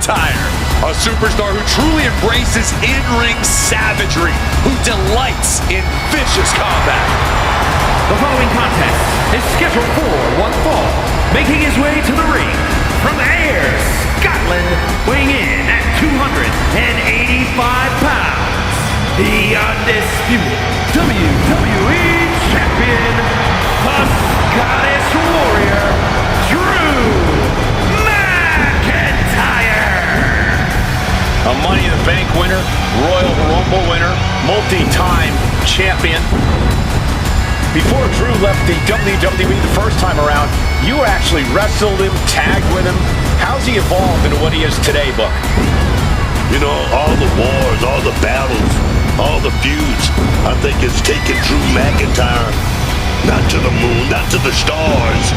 McIntyre, a superstar who truly embraces in-ring savagery, who delights in vicious combat. The following contest is scheduled for one fall. Making his way to the ring from Ayr, Scotland, weighing in at 285 pounds, the undisputed WWE Champion, the Scottish Warrior, Drew McIntyre. A Money in the Bank winner, Royal Rumble winner, multi-time champion. Before Drew left the WWE the first time around, you actually wrestled him, tagged with him. How's he evolved into what he is today, Book? You know, all the wars, all the battles, all the feuds, I think it's taken Drew McIntyre not to the moon, not to the stars,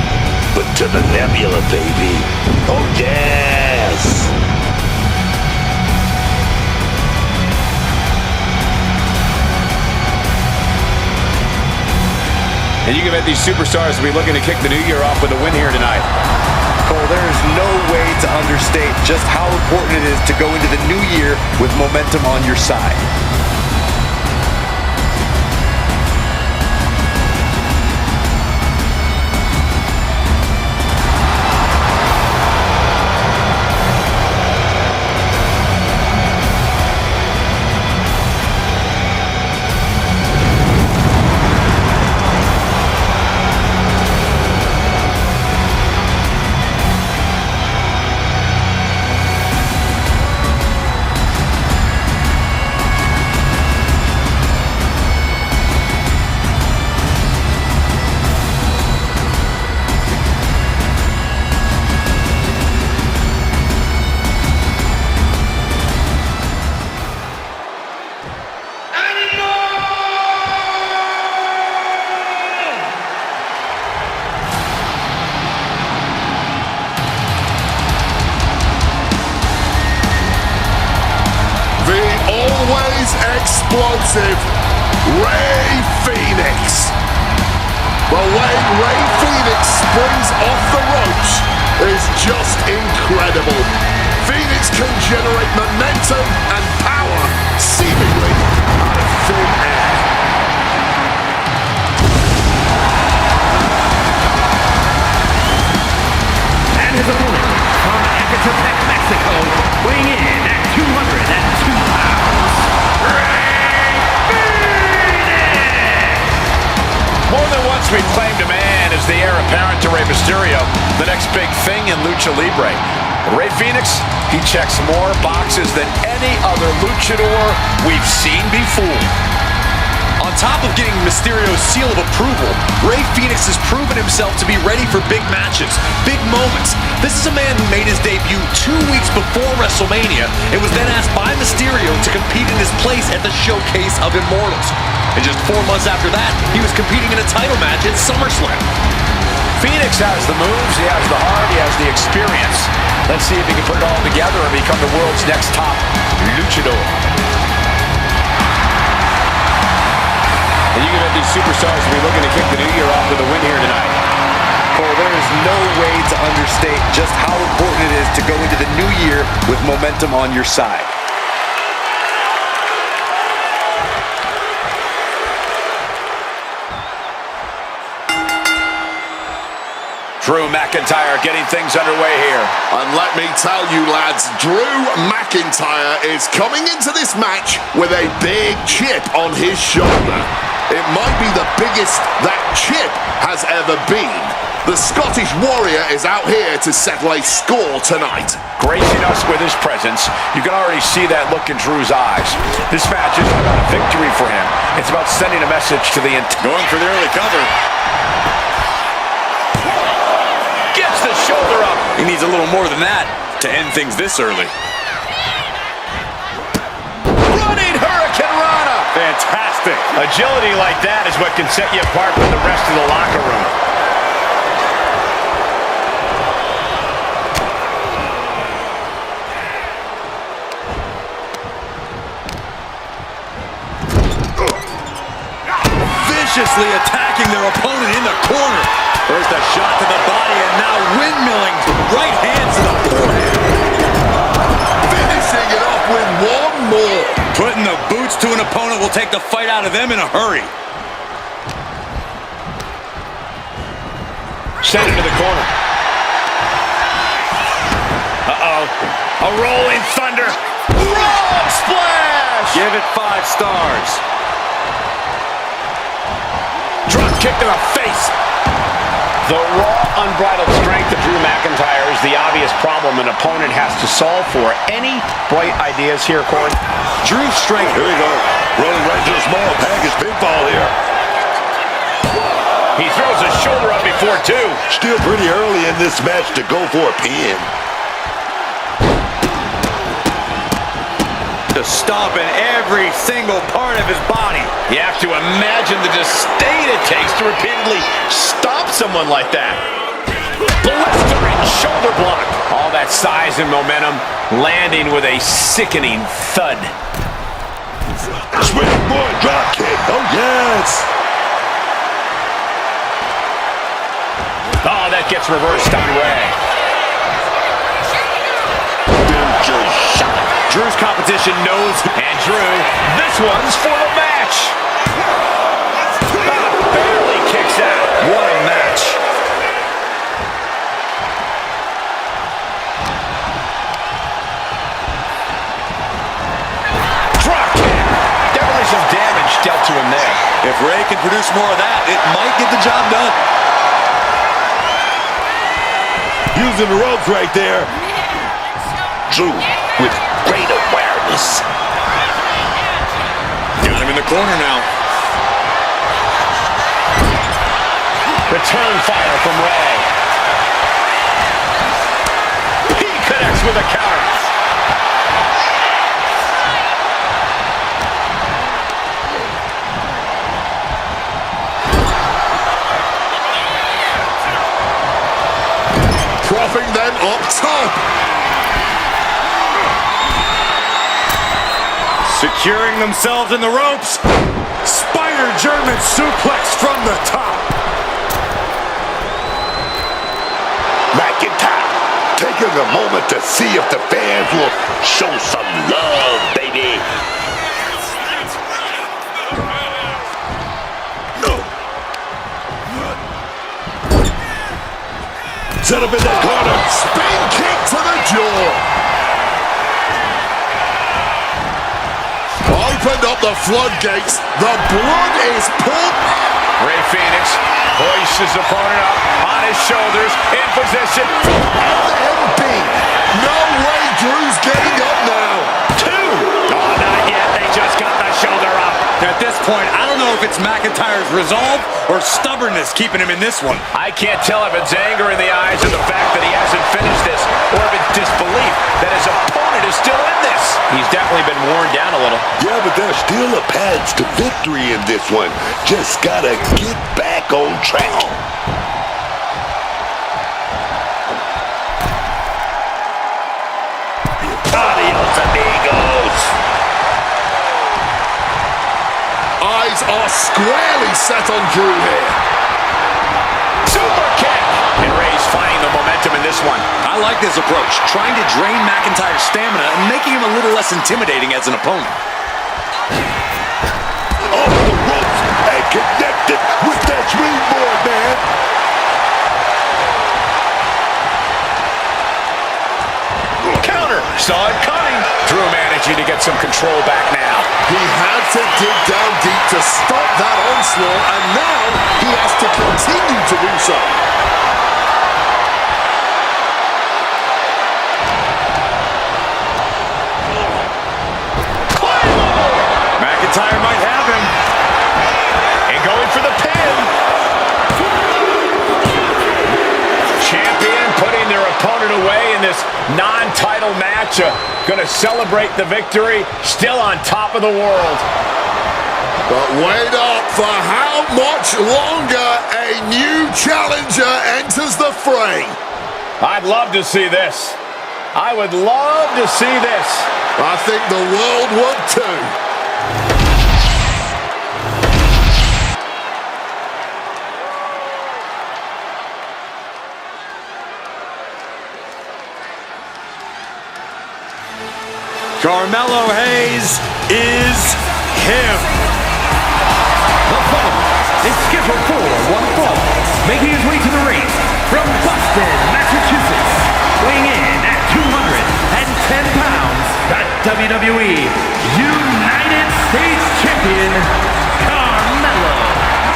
but to the nebula, baby. Oh, yes! And you can bet these superstars will be looking to kick the new year off with a win here tonight. Cole, there is no way to understate just how important it is to go into the new year with momentum on your side. Explosive Rey Fenix. The way Rey Fenix springs off the ropes is just incredible. Fenix can generate momentum and power seemingly out of thin air. And his opponent from Ecatepec, Mexico, weighing in at 202 pounds, More than once we've claimed a man as the heir apparent to Rey Mysterio, the next big thing in Lucha Libre. Rey Fenix, he checks more boxes than any other luchador we've seen before. On top of getting Mysterio's seal of approval, Rey Fenix has proven himself to be ready for big matches, big moments. This is a man who made his debut 2 weeks before WrestleMania and was then asked by Mysterio to compete in his place at the Showcase of Immortals. And just 4 months after that, he was competing in a title match at SummerSlam. Phoenix has the moves, he has the heart, he has the experience. Let's see if he can put it all together and become the world's next top luchador. And you can bet these superstars will be looking to kick the new year off with a win here tonight. Cole, there is no way to understate just how important it is to go into the new year with momentum on your side. Drew McIntyre getting things underway here. And let me tell you, lads, Drew McIntyre is coming into this match with a big chip on his shoulder. It might be the biggest that chip has ever been. The Scottish Warrior is out here to settle a score tonight. Gracing us with his presence, you can already see that look in Drew's eyes. This match isn't about a victory for him. It's about sending a message to the Going for the early cover. Gets the shoulder up. He needs a little more than that to end things this early. Running Hurricane Rana. Fantastic. Agility like that is what can set you apart from the rest of the locker room. Viciously attacking their opponent in the corner. First a shot to the body and now windmilling right hands to the forehead. Giving the boots to an opponent will take the fight out of them in a hurry. Sent into the corner. Uh-oh. A rolling thunder. Frog splash! Give it 5 stars. Drop kick to the face. The raw, unbridled strength of Drew McIntyre is the obvious problem an opponent has to solve for. Any bright ideas here, Corey? Drew's strength. Here we go. Rolling right to the small package pinfall here. He throws his shoulder up before 2. Still pretty early in this match to go for a pin. Just stomping every single part of his body. You have to imagine the disdain it takes to repeatedly stop someone like that. Blistering shoulder block. All that size and momentum landing with a sickening thud. Springboard drop kick. Oh, yes. Oh, that gets reversed on Ray. Drew's competition knows. And Drew, this one's for the match. Barely kicks out. What a match. Drop kick. Definitely some damage dealt to him there. If Ray can produce more of that, it might get the job done. Using the ropes right there. Drew with great awareness. Got him in the corner now. Return fire from Ray. He connects with a counter. Propping them up top. Securing themselves in the ropes. Spider German suplex from the top. McIntyre taking a moment to see if the fans will show some love, baby. Set up in that corner. Spin kick to the jaw. Opened up the floodgates. The blood is pumped. Ray Phoenix hoists his opponent up on his shoulders in position. LMB. No way Drew's getting up now. 2. Oh, not yet. They just got the shoulder up. At this point, I don't know if it's McIntyre's resolve or stubbornness keeping him in this one. I can't tell if it's anger in the eyes of the fact that he hasn't finished this or if it's disbelief that his opponent is still in this. He's definitely been worn down a little. Yeah, but there's still a path to victory in this one. Just gotta get back on track. Adios, amigos. Eyes are squarely set on Drew here. Super kick. And Ray's finding the momentum in this one. I like this approach, trying to drain McIntyre's stamina and making him a little less intimidating as an opponent. Off the ropes and connected with that springboard, man. Counter. Saw it coming. Drew managing to get some control back now. He had to dig down deep to stop that onslaught, and now he has to continue to do so. McIntyre might have him. And going for the pin. Champion putting their opponent away in this non-title match. Going to celebrate the victory. Still on top of the world. But wait up, for how much longer a new challenger enters the fray? I'd love to see this. I would love to see this. I think the world would too. Carmelo Hayes is him. The following is scheduled for one fall, making his way to the ring from Boston, Massachusetts, weighing in at 210 pounds, the WWE United States Champion, Carmelo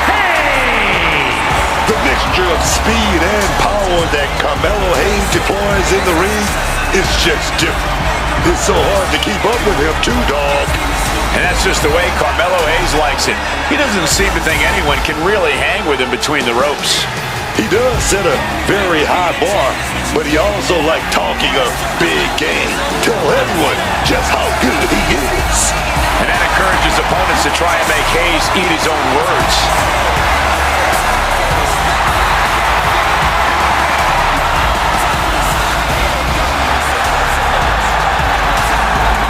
Hayes. The mixture of speed and power that Carmelo Hayes deploys in the ring is just different. It's so hard to keep up with him too, dog. And that's just the way Carmelo Hayes likes it. He doesn't seem to think anyone can really hang with him between the ropes. He does set a very high bar, but he also likes talking a big game. Tell everyone just how good he is. And that encourages opponents to try and make Hayes eat his own words.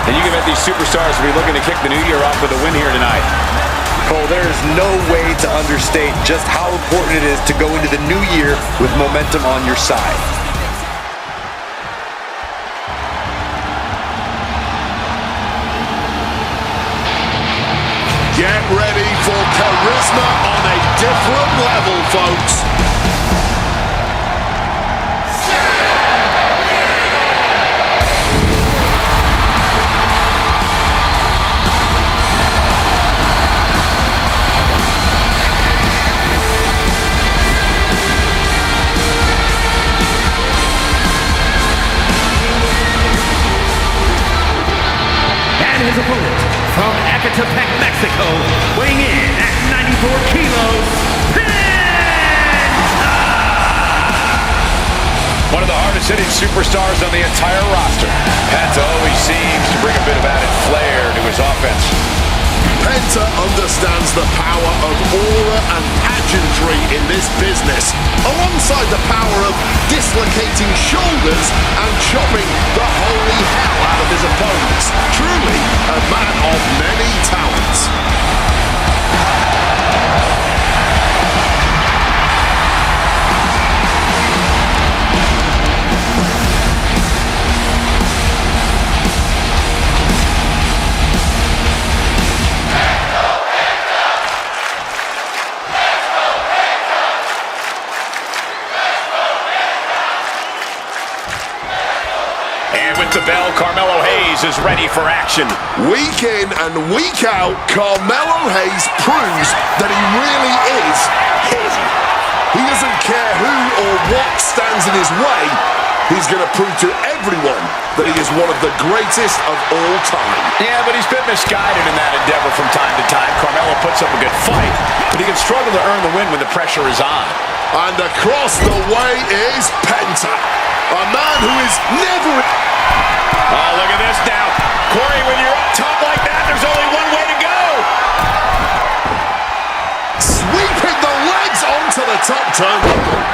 And you can bet these superstars will be looking to kick the new year off with a win here tonight. Cole, there is no way to understate just how important it is to go into the new year with momentum on your side. Get ready for charisma on a different level, folks. His opponent from Ecatepec, Mexico, weighing in at 94 kilos, Penta! One of the hardest hitting superstars on the entire roster. Penta always seems to bring a bit of added flair to his offense. Penta understands the power of aura and pageantry in this business, alongside the power of dislocating shoulders and chopping the holy hell out of his opponents. Truly a man of many talents. With the bell, Carmelo Hayes is ready for action. Week in and week out, Carmelo Hayes proves that he really is him. He doesn't care who or what stands in his way. He's going to prove to everyone that he is one of the greatest of all time. Yeah, but he's been misguided in that endeavor from time to time. Carmelo puts up a good fight, but he can struggle to earn the win when the pressure is on. And across the way is Penta, a man who is never... Oh, look at this now. Corey, when you're up top like that, there's only one way to go. Sweeping the legs onto the top turnbuckle.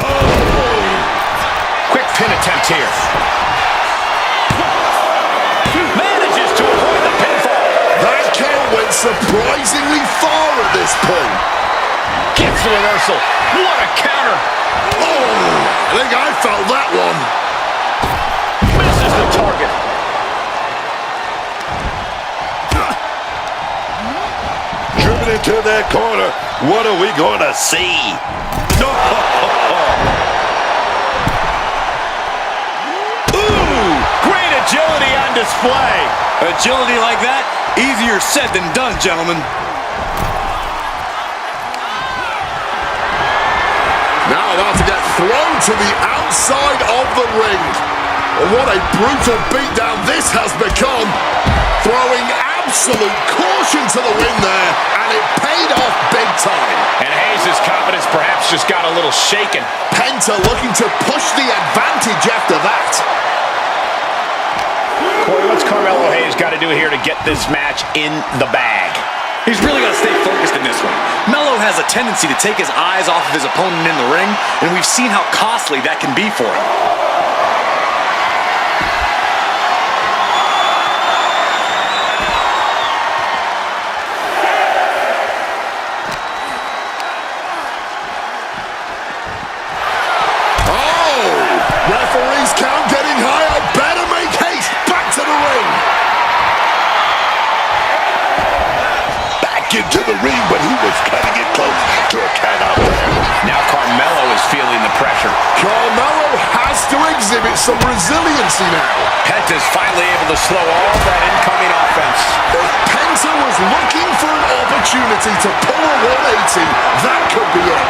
Oh. Quick pin attempt here. Manages to avoid the pinfall. That count went surprisingly far at this point. Gets the reversal. What a counter. Oh, I think I felt that one. Misses the target. Driven into that corner. What are we going to see? Ooh, great agility on display. Agility like that, easier said than done, gentlemen. Now about to get thrown to the outside of the ring. And what a brutal beatdown this has become. Throwing absolute caution to the wind there, and it paid off big time. And Hayes' confidence perhaps just got a little shaken. Penta looking to push the advantage after that. Corey, what's Carmelo Hayes got to do here to get this match in the bag? He's really got to stay focused in this one. Melo has a tendency to take his eyes off of his opponent in the ring, and we've seen how costly that can be for him. Oh! Referee's count. to exhibit some resiliency now. Penta's finally able to slow all that incoming offense. If Penta was looking for an opportunity to pull a 180, that could be it.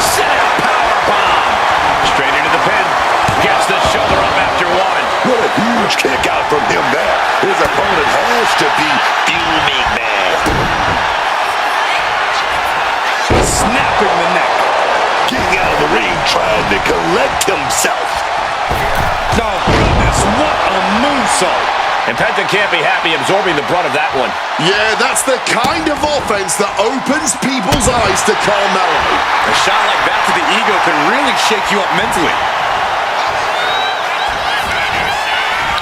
Set out powerbomb. Straight into the pin. Gets the shoulder up after one. What a huge kick out from him there. His opponent has to be fuming mad. Snapping the neck. Getting out of the ring, trying to collect himself. Oh, goodness, what a moonsault. And Penta can't be happy absorbing the brunt of that one. Yeah, that's the kind of offense that opens people's eyes to Carmelo. A shot like that to the ego can really shake you up mentally.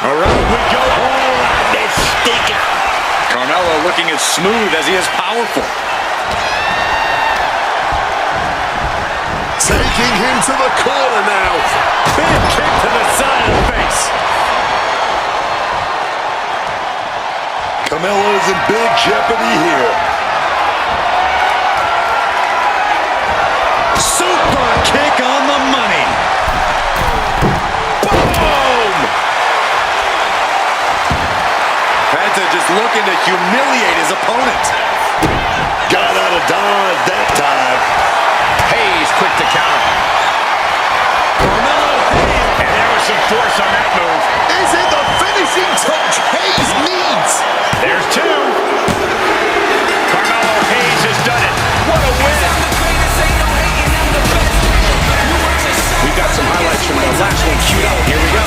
Around we go. Oh, that stinker. Carmelo looking as smooth as he is powerful. Taking him to the corner now. Big kick to the side of the face. Carmelo is in big jeopardy here. Super kick on the money. Boom! Penta just looking to humiliate his opponent. Got out of dodge that time. Hayes quick to counter. Carmelo Hayes. And there was some force on that move. Is it the finishing touch Hayes needs? There's two. Carmelo Hayes has done it. What a win. We've got some highlights from the last one queued up. Here we go.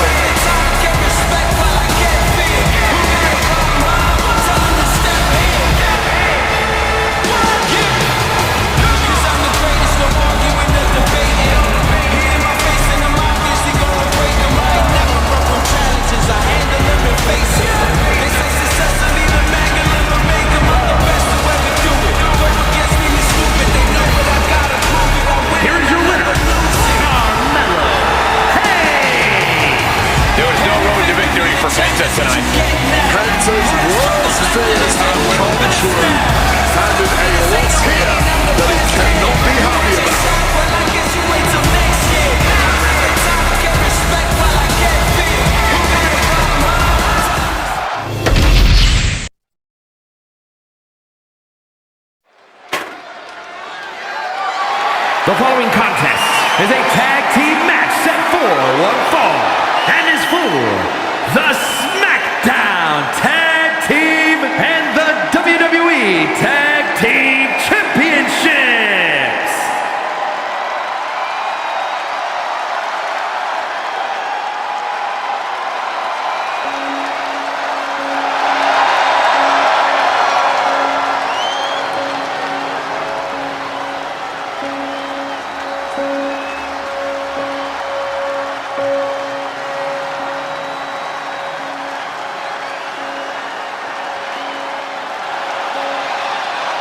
Here's your winner, Carmelo Hayes. There was no road to victory for Penta tonight. Penta's worst fears have come true. Handed a loss here that he cannot be happy about. The following contest is a tag team match set for one fall and is for the SmackDown Tag Team and the WWE Tag Team Championships.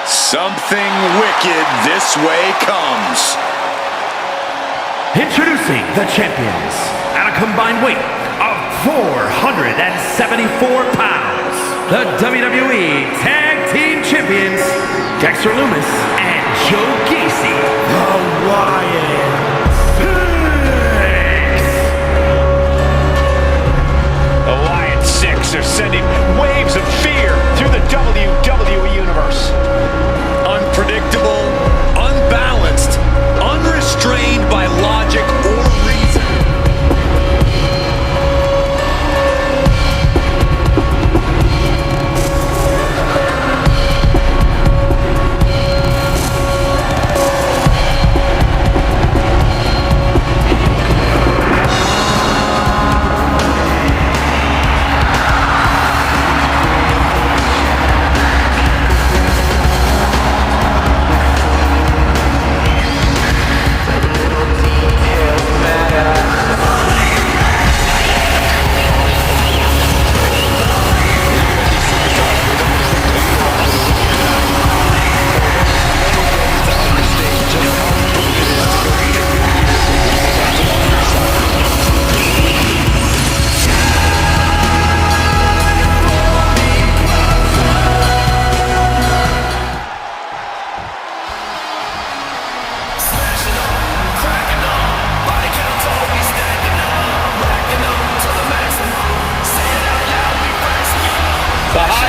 Something wicked this way comes. Introducing the champions at a combined weight of 474 pounds. The WWE Tag Team Champions, Dexter Lumis and Joe Gacy. The Lion Six. The Lion Six are sending waves of fear through the WWE Universe. Unpredictable, unbalanced, unrestrained by logic or reason.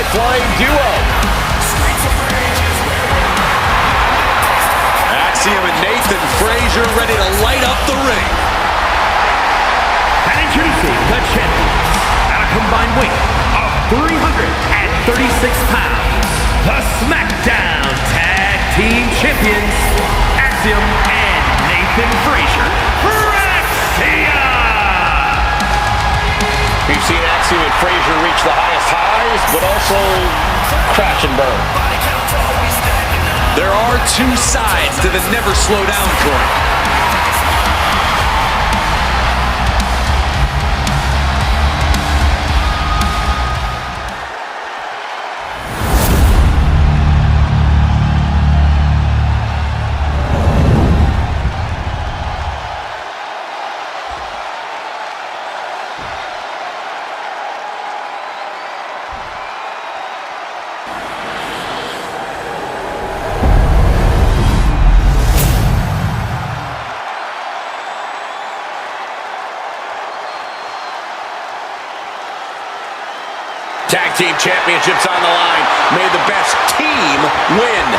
high-flying duo. Axiom and Nathan Frazier ready to light up the ring. And introducing the champions at a combined weight of 336 pounds, the SmackDown Tag Team Champions, Axiom and Nathan Frazier. We've seen Axiom and Frazier reach the highest highs, but also crash and burn. There are two sides to the never slow down coin. Tag Team Championships on the line. May the best team win.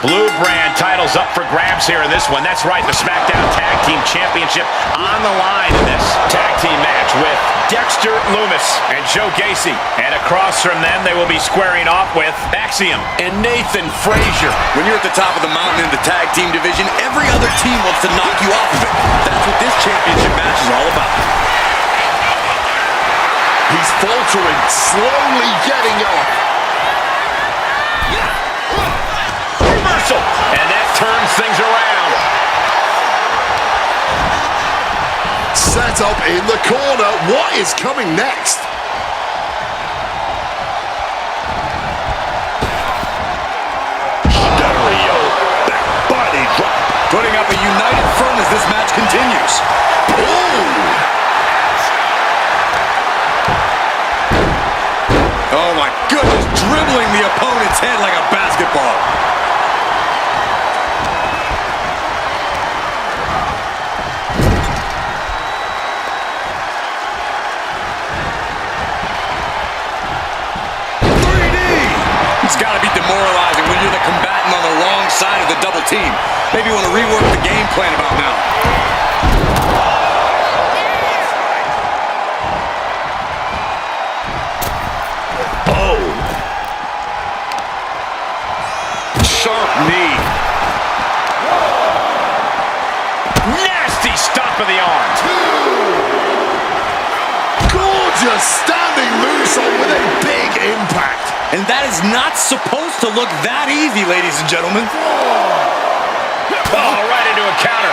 Blue brand titles up for grabs here in this one. That's right, the SmackDown Tag Team Championship on the line in this tag team match with Dexter Lumis and Joe Gacy. And across from them, they will be squaring off with Axiom and Nathan Frazier. When you're at the top of the mountain in the tag team division, every other team wants to knock you off of it. That's what this championship match is all about. He's faltering, slowly getting up. And that turns things around. Set up in the corner. What is coming next? Stereo back body drop. Putting up a united front as this match continues. Oh my goodness, dribbling the opponent's head like a basketball. It's got to be demoralizing when you're the combatant on the wrong side of the double team. Maybe you want to rework the game plan about now. Oh, Sharp knee. Nasty stomp of the arm. Gorgeous standing moonsault with a big impact. And that is not supposed to look that easy, ladies and gentlemen. Oh, right into a counter.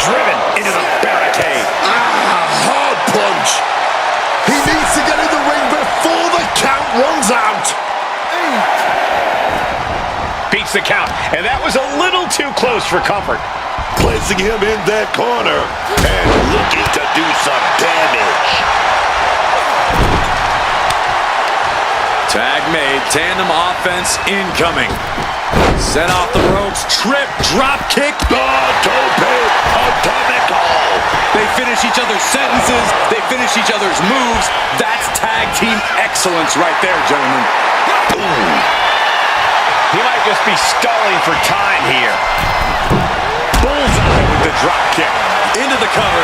Driven into the barricade. Hard punch. He needs to get in the ring before the count runs out. Beats the count. And that was a little too close for comfort. placing him in that corner and looking to do some damage. Tag made, tandem offense incoming. Set off the ropes, trip, drop kick. Tope atomical. They finish each other's sentences, they finish each other's moves. That's tag team excellence right there, gentlemen. Boom. He might just be stalling for time here. Bullseye with the drop kick. Into the cover.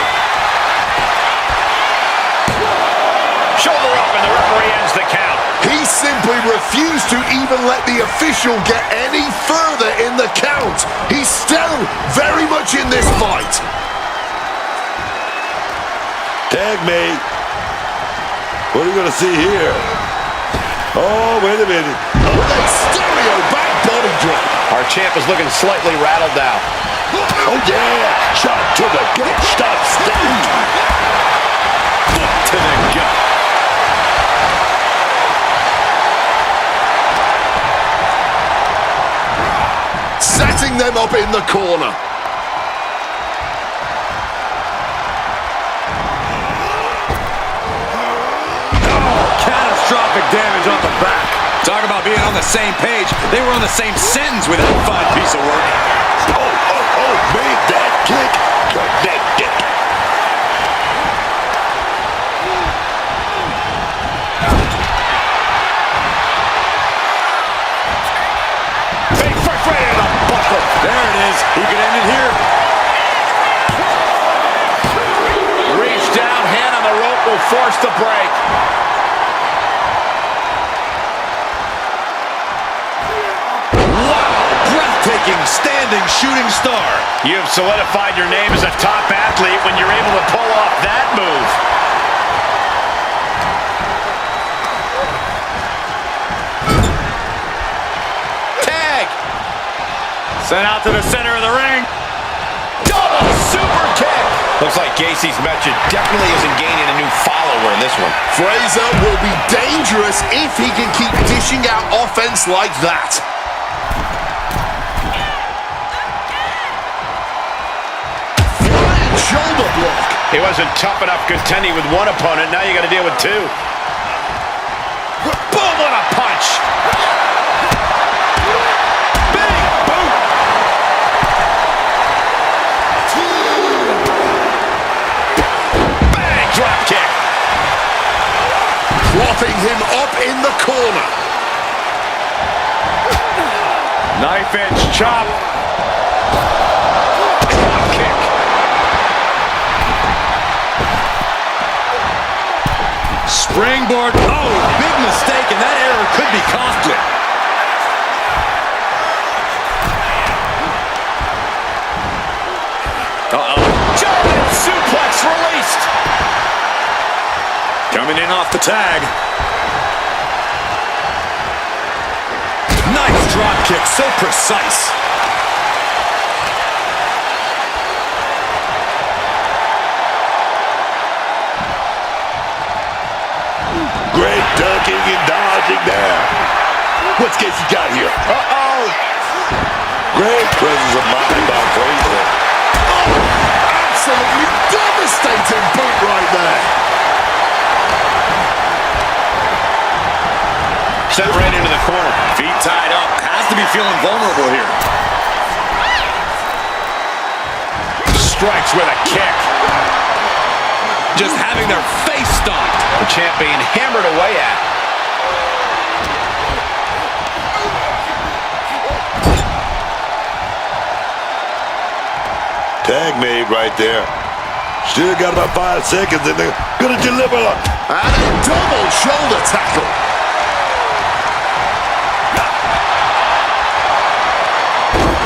Shoulder up and the referee ends the count. He simply refused to even let the official get any further in the count. He's still very much in this fight. Tag mate. What are you going to see here? Oh, wait a minute. With a stereo back body drop. Our champ is looking slightly rattled now. Oh, yeah. Shot to the gut. Stop sting. Foot to the gut. Setting them up in the corner. Catastrophic damage on the back. Talk about being on the same page. They were on the same sentence with that fine piece of work. Oh, made that kick connected. Big first right into the buckle. There it is. He could end it here. Reach down, hand on the rope will force the break. Breathtaking standing shooting star. You've solidified your name as a top athlete when you're able to pull off that move. Tag. Sent out to the center of the ring. Double super kick. Looks like Gacy's method definitely isn't gaining a new follower in this one. Fraser will be dangerous if he can keep dishing out offense like that. Shoulder block. He wasn't tough enough contending with one opponent. Now you got to deal with two. Boom, what a punch. Big boot. Bang, drop kick. Propping him up in the corner. Knife edge chop. Drop kick. Springboard. Oh, big mistake, and that error could be costly. Giant suplex released. Coming in off the tag. Nice drop kick, so precise. Great ducking and dodging there. What's Gacy got here? Uh-oh. Great presence of mind by Fraser. Oh, absolutely devastating boot right there. Sent right into the corner. Feet tied up. Has to be feeling vulnerable here. Strikes with a kick. Just having their face stomped. The champ being hammered away at. Tag made right there. Still got about 5 seconds and they're going to deliver. And a double shoulder tackle.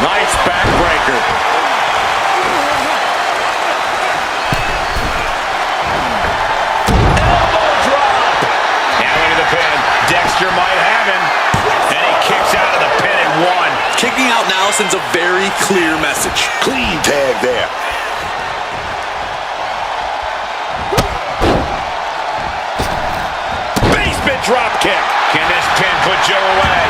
Nice backbreaker. Dexter might have him, and he kicks out of the pin and one. Kicking out now sends a very clear message. Clean tag there. Basement drop kick. Can this pin put Joe away?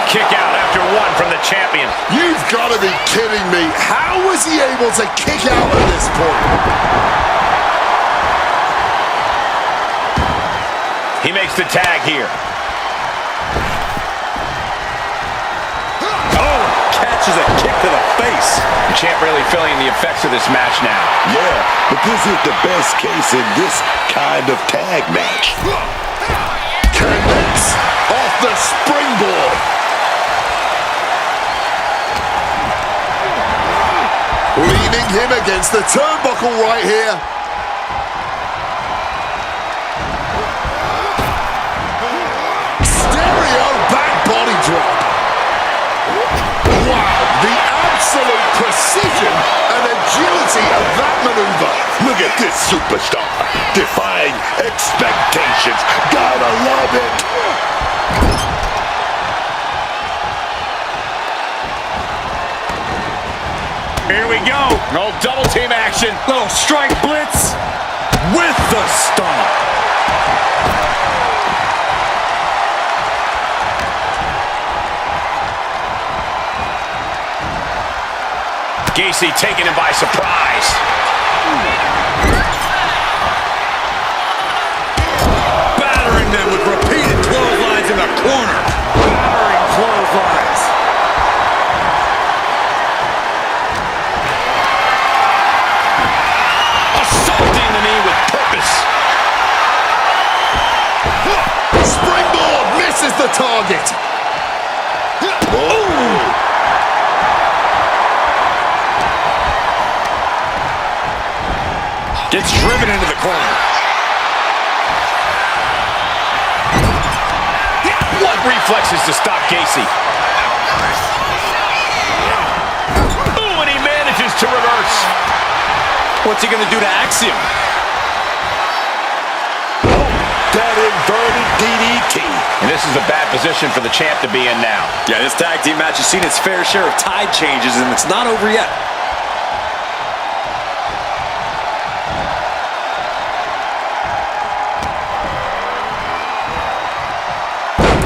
Kick out after one from the champion. You've got to be kidding me. How was he able to kick out at this point? He makes the tag here. Oh, catches a kick to the face. The champ really feeling the effects of this match now. Yeah, but this is the best case in this kind of tag match. Connects off the springboard. Leaning him against the turnbuckle right here. Body drop. Wow, the absolute precision and agility of that maneuver. Look at this superstar. Defying expectations. Gotta love it. Here we go. Old double team action. Little strike blitz with the stomp. Gacy taking him by surprise. the target. Gets driven into the corner. What reflexes to stop Gacy? Ooh, and he manages to reverse. What's he going to do to Axiom? That inverted DDT. And this is a bad position for the champ to be in now. Yeah, this tag team match has seen its fair share of tide changes, and it's not over yet.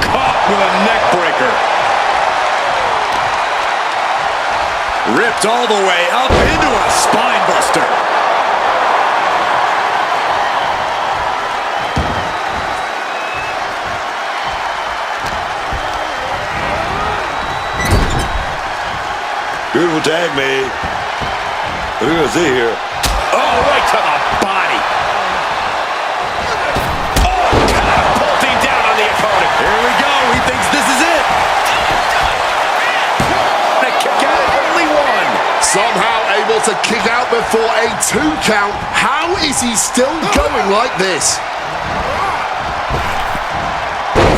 Caught with a neck breaker. Ripped all the way up into a spine buster. Beautiful tag made. We're going to see here. Oh, right to the body. Oh, catapulting down on the opponent. Here we go. He thinks this is it. The kick out, only one. Somehow able to kick out before a 2 count. How is he still going like this?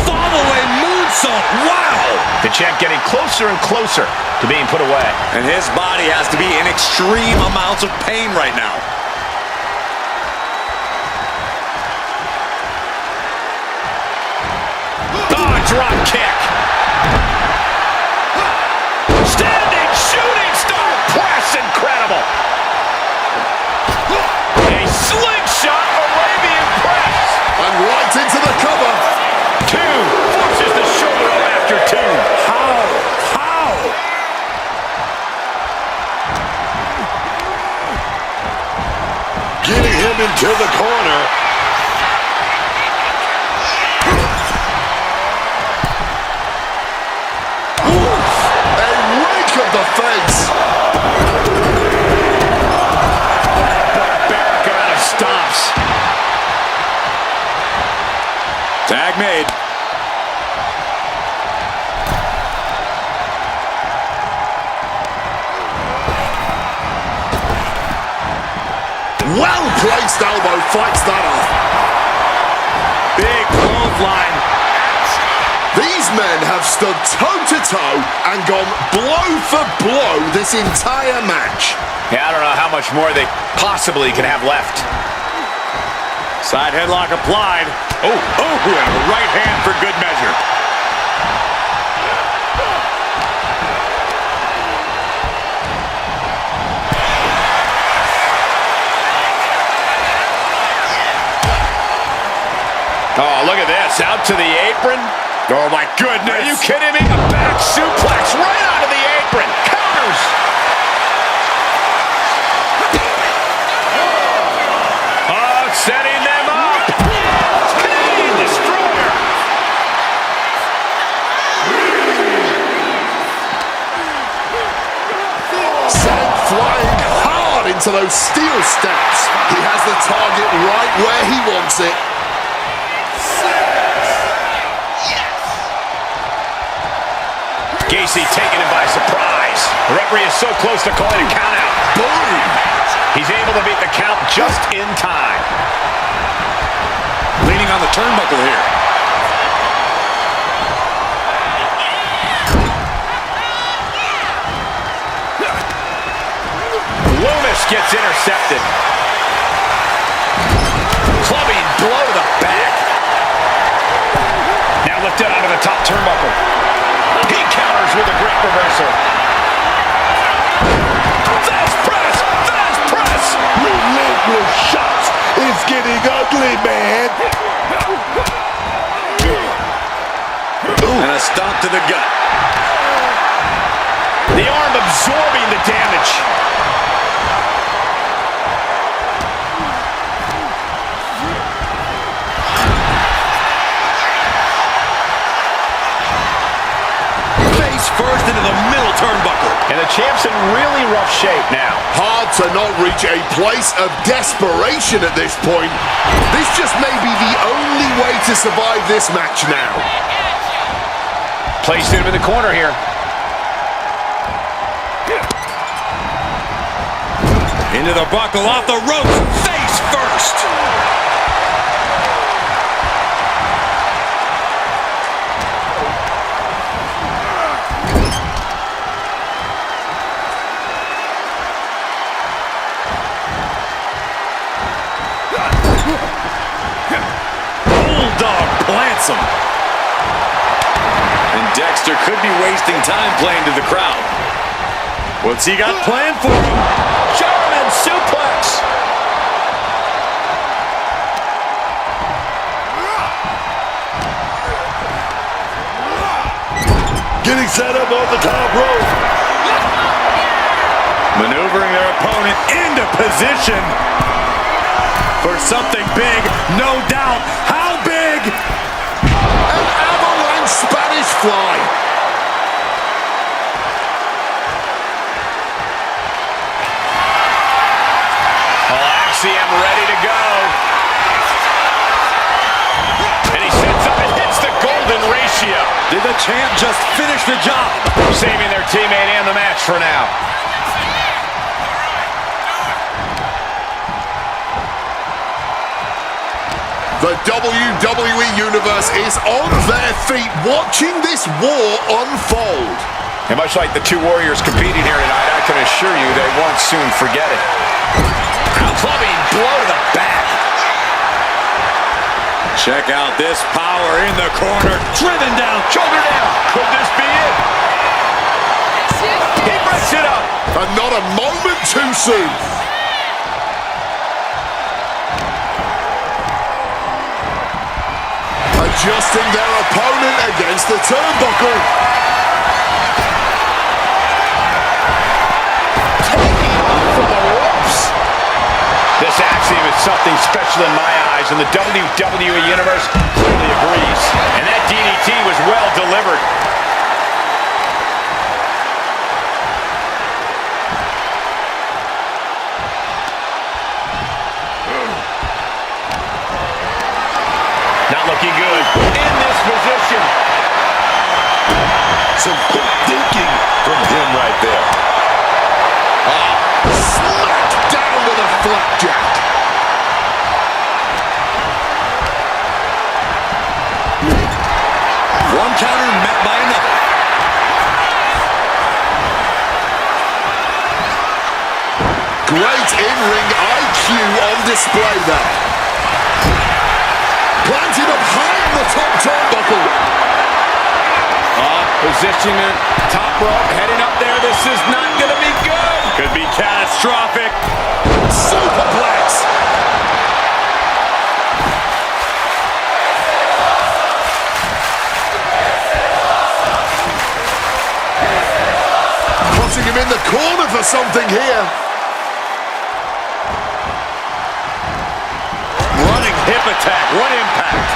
Fall away moonsault. Wow. The champ getting closer and closer to being put away. And his body has to be in extreme amounts of pain right now. Oh, drop kick. Standing shooting star press, incredible. A slingshot Arabian press. And right into the cover. 2 forces the shoulder up after 2. How? Getting him into the corner. A rake of the face. Barbaric amount of stomps. Tag made. Well-placed elbow fights that off. Big clothesline. These men have stood toe-to-toe and gone blow for blow this entire match. Yeah, I don't know how much more they possibly can have left. Side headlock applied. Oh, and a right hand for good measure. Oh, look at this. Out to the apron. Oh, my goodness. Are you kidding me? A back suplex right onto the apron. Counters. Oh, setting them up. Canadian Destroyer. Sent flying hard into those steel steps. He has the target right where he wants it. Gacy taking him by surprise. The referee is so close to calling a count out. Boom! He's able to beat the count just in time. Leaning on the turnbuckle here. Loomis gets intercepted. Clubbing blow to the back. Now lifted onto the top turnbuckle. He counters with a great reversal. Fast press! Fast press! Relentless shots. It's getting ugly, man. And a stomp to the gut. The arm absorbing the damage. First into the middle turnbuckle. And the champ's in really rough shape now. Hard to not reach a place of desperation at this point. This just may be the only way to survive this match now. Placing him in the corner here. Into the buckle, off the ropes, face first. Bulldog plants him. And Dexter could be wasting time playing to the crowd. What's he got planned for him? German suplex. Getting set up on the top rope. Maneuvering their opponent into position for something big, no doubt. How big? An avalanche Spanish fly. Axiom ready to go. And he sets up and hits the golden ratio. Did the champ just finish the job? Saving their teammate and the match for now. The WWE Universe is on their feet watching this war unfold. And much like the two warriors competing here tonight, I can assure you they won't soon forget it. A clubbing blow to the back. Check out this power in the corner. Driven down, shoulder down. Could this be it? He breaks it up. And not a moment too soon. Adjusting their opponent against the turnbuckle. Taking off from the ropes. This Axiom is something special in my eyes, and the WWE Universe clearly agrees. And that DDT was well delivered. Not looking good in this position. Some quick thinking from him right there. Smack down with a flapjack. One counter met by another. Great in-ring IQ on display there. Planted up high on the top turnbuckle. Positioning top rope, heading up there. This is not going to be good. Could be catastrophic. Superplex. Putting him in the corner for something here. Running hip attack. What impact?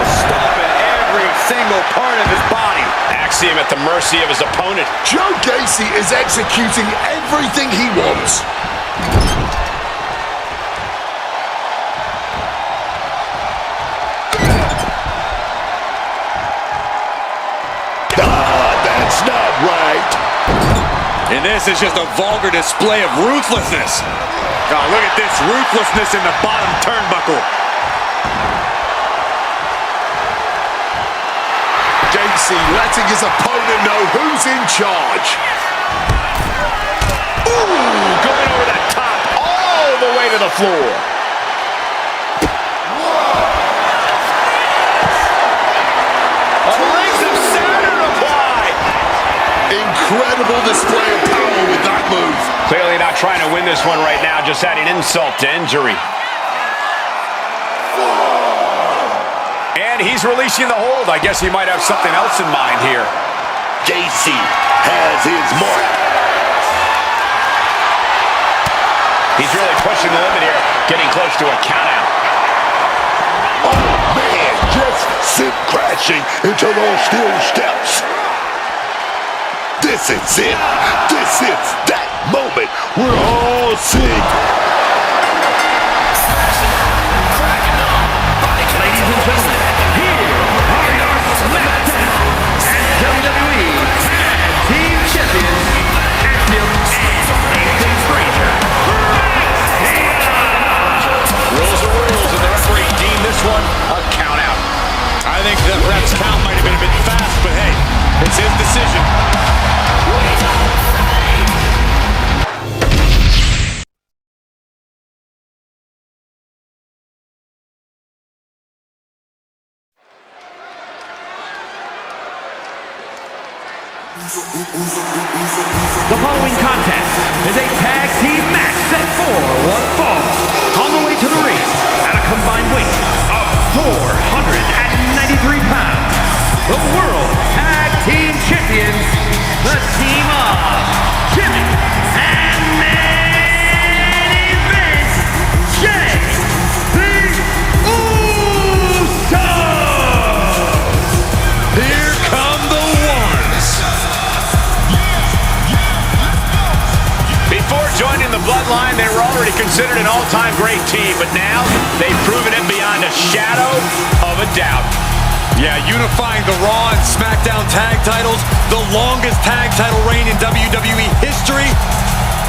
Stomping every single part of his body. Axiom at the mercy of his opponent. Joe Gacy is executing everything he wants. That's not right. And this is just a vulgar display of ruthlessness. God, look at this ruthlessness in the bottom turnbuckle. Gacy letting his opponent know who's in charge. Ooh, going over the top, all the way to the floor. Rings of Saturn applied. Incredible display of power with that move. Clearly not trying to win this one right now, just adding insult to injury. And he's releasing the hold. I guess he might have something else in mind here. Gacy has his mark. He's really pushing the limit here, getting close to a countout. Oh, man, just sent crashing into those steel steps. This is it. This is that moment we're all seeing. Ladies and gentlemen, It's his decision. The following contest is a tag team match set for one fall. On the way to the ring, at a combined weight of 493 pounds, the World Tag Team Champions, the team of Jimmy and main event, Jay the Usos! Here come the ones. Before joining the Bloodline, they were already considered an all-time great team, but now they've proven it beyond a shadow of a doubt. Yeah, unifying the Raw and SmackDown tag titles, the longest tag title reign in WWE history.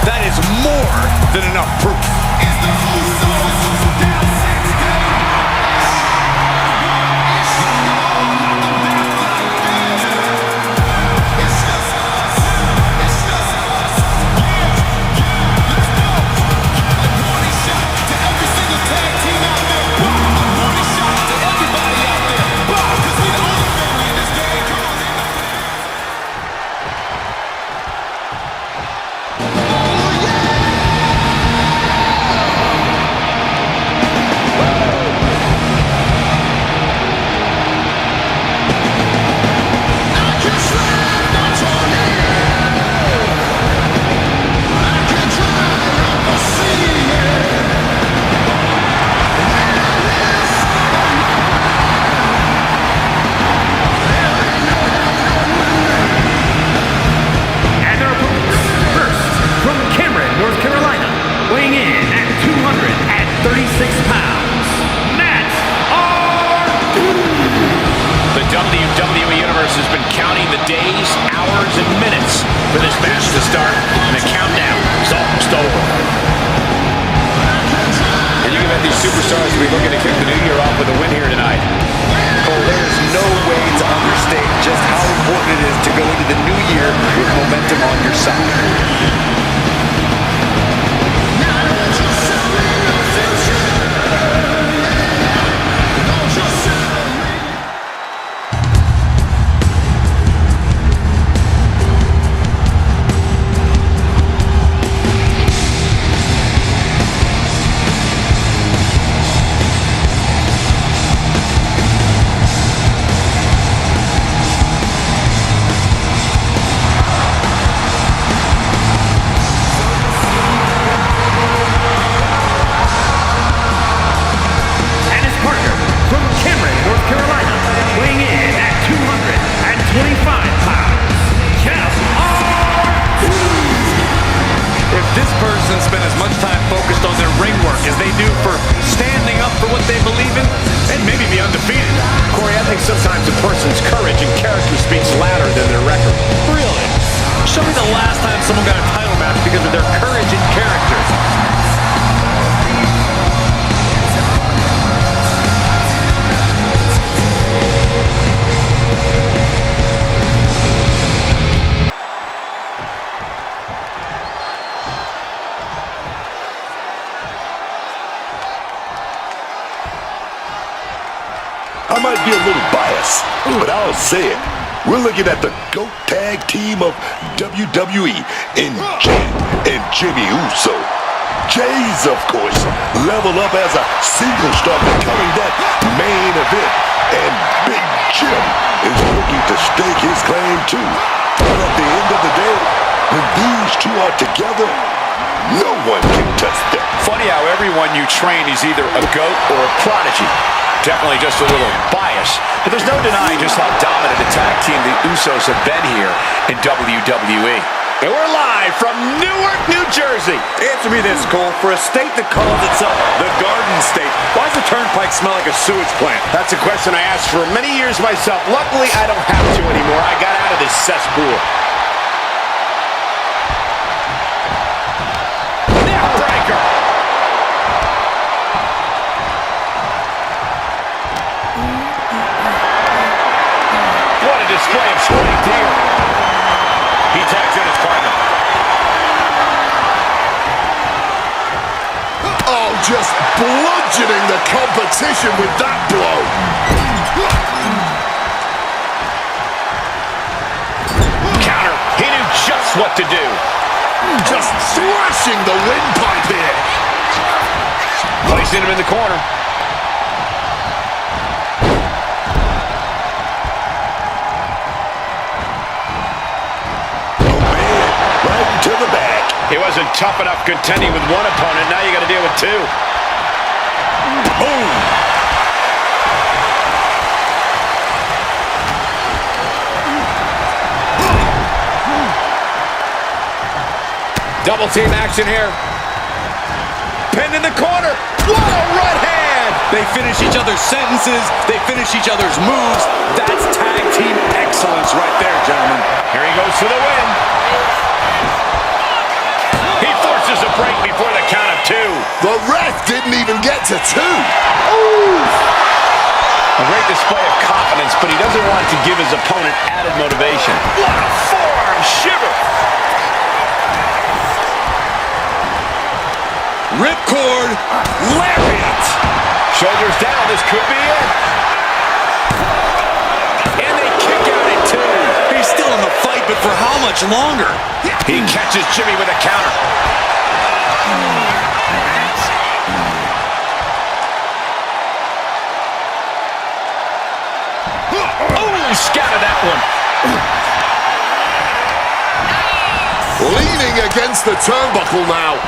That is more than enough proof. WWE Universe has been counting the days, hours, and minutes for this match to start, and the countdown is almost over. And you can bet these superstars will be looking to kick the new year off with a win here tonight. Oh, there's no way to understate just how important it is to go into the new year with momentum on your side. Sometimes a person's courage and character speaks louder than their record. Really? Show me the last time someone got a title match because of their courage and character. I might be a little biased, but I'll say it. We're looking at the GOAT tag team of WWE in Jay and Jimmy Uso. Jay's, of course, leveled up as a single star, becoming that main event. And Big Jim is looking to stake his claim too. But at the end of the day, when these two are together, no one can touch them. Funny how everyone you train is either a GOAT or a prodigy. Definitely just a little bias, but there's no denying just how dominant a tag team the Usos have been here in WWE. And we're live from Newark, New Jersey. Answer me this, Cole. For a state that calls itself the Garden State, why does the Turnpike smell like a sewage plant? That's a question I asked for many years myself. Luckily, I don't have to anymore. I got out of this cesspool. Neckbreaker. What a display of strength here. just bludgeoning the competition with that blow. Counter. He knew just what to do. Just thrashing the windpipe here. Placing him in the corner. Oh, man. Right into the back. He wasn't tough enough contending with one opponent. Now you got to deal with two. Boom. Double team action here. Pinned in the corner. What a right hand. They finish each other's sentences. They finish each other's moves. That's tag team excellence right there, gentlemen. Here he goes for the win. He forces a break before the count of two. The ref didn't even get to two. A great display of confidence, but he doesn't want to give his opponent added motivation. What a forearm shiver. Ripcord, lariat. Shoulders down, this could be it. And they kick out at two. He's still in the fight, but for how much longer? He catches Jimmy with a counter. Oh, scattered that one. Leaning against the turnbuckle now.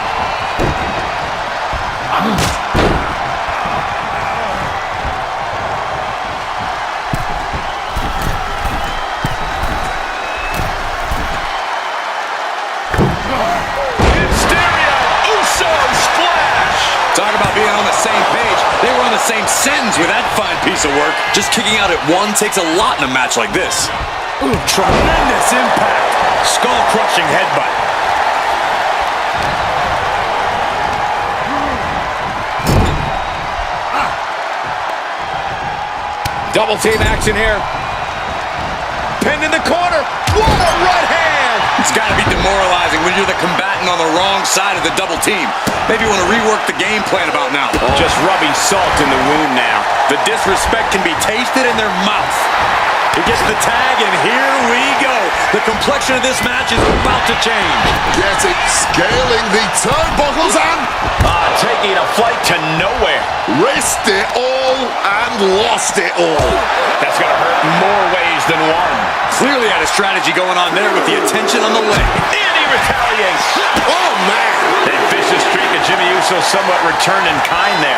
Talk about being on the same page. They were on the same sentence with that fine piece of work. Just kicking out at one takes a lot in a match like this. Ooh, tremendous impact. Skull-crushing headbutt. Double team action here. Pinned in the corner. What a right hand. It's got to be demoralizing when you're the combatant on the wrong side of the double team. Maybe you want to rework the game plan about now. Just rubbing salt in the wound now. The disrespect can be tasted in their mouth. He gets the tag, and here we go. The complexion of this match is about to change. Getting, scaling the turnbuckles and taking a flight to nowhere. Risked it all and lost it all. That's going to hurt in more ways than one. Clearly had a strategy going on there with the attention on the leg. And he retaliates. Oh, man. That vicious streak of Jimmy Uso somewhat returned in kind there.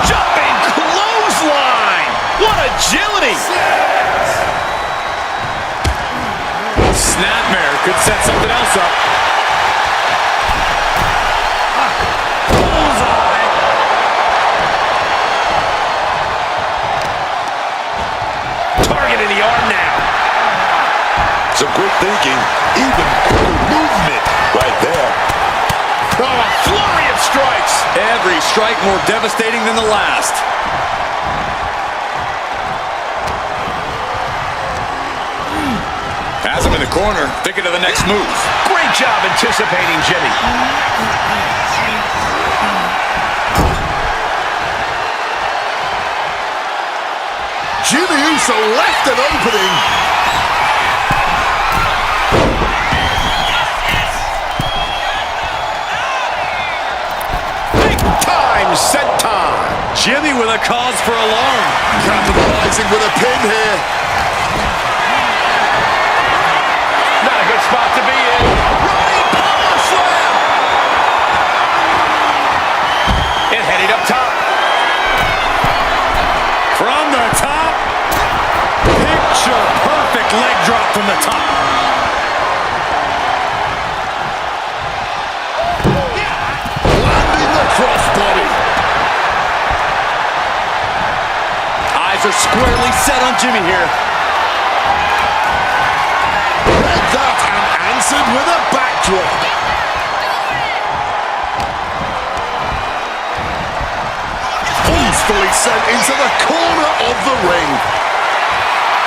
Jumping clothesline. What agility. Snapmare could set something else up. Bullseye. Targeting the arm now. Some quick thinking, even quicker movement right there. Oh, a flurry of strikes. Every strike more devastating than the last. Has him in the corner, thinking of the next move. Great job anticipating Jimmy. Jimmy Uso left an opening. Big time senton. Jimmy with a cause for alarm. Capitalizing with a pin here. Not a good spot to be in. Running power slam. And heading up top. From the top. Picture perfect leg drop from the top. Landing the crossbody. Eyes are squarely set on Jimmy here. Read that and answered with a backdrop. Forcefully sent into the corner of the ring.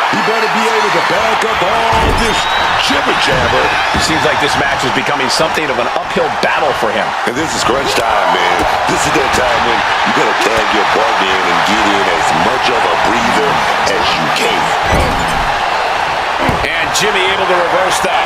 He better be able to back up all this jibber jabber. It seems like this match is becoming something of an uphill battle for him. And this is crunch time, man. This is that time when you gotta tag your partner in and get in as much of a breather as you can. And Jimmy able to reverse that.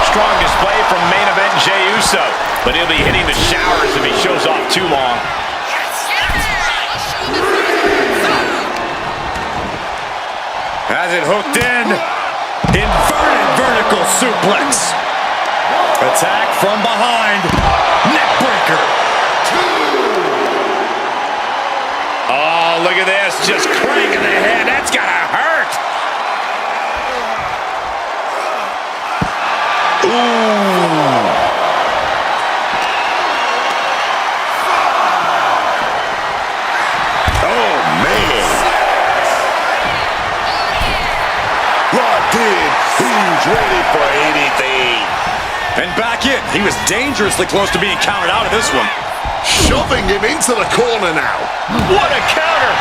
Strong display from main event Jey Uso, but he'll be hitting the showers if he shows off too long. Has it hooked in. Inverted vertical suplex. Attack from behind. Neckbreaker. Oh, look at this. Just cranking the head. That's gotta hurt. Oh, man. Locked in. Who's ready for anything? And back in. He was dangerously close to being counted out of this one. Shoving him into the corner now. What a counter.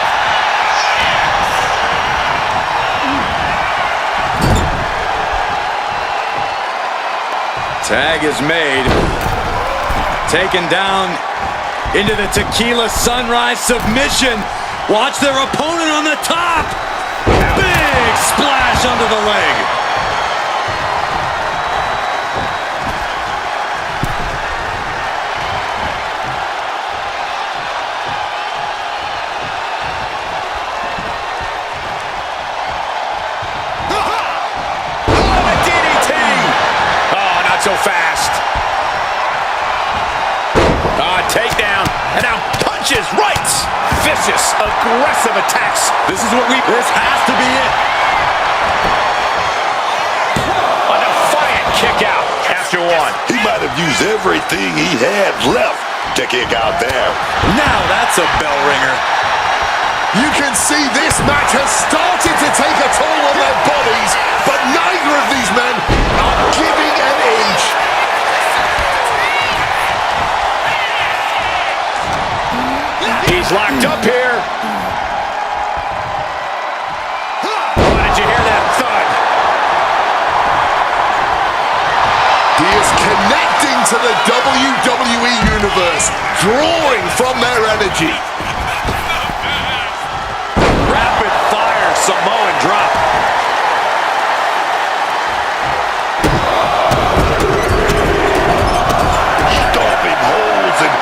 Tag is made. Taken down into the Tequila Sunrise submission. Watch their opponent on the top. Big splash under the leg. So fast. Takedown. And now punches, rights. Vicious, aggressive attacks. This has to be it. A defiant kick out after one. He might have used everything he had left to kick out there. Now that's a bell ringer. You can see this match has started to take a toll on their bodies, but neither of these men are giving an inch. He's locked up here. Oh, did you hear that thud? He is connecting to the WWE Universe, drawing from their energy. Rapid fire Samoan drop. Stomping holes and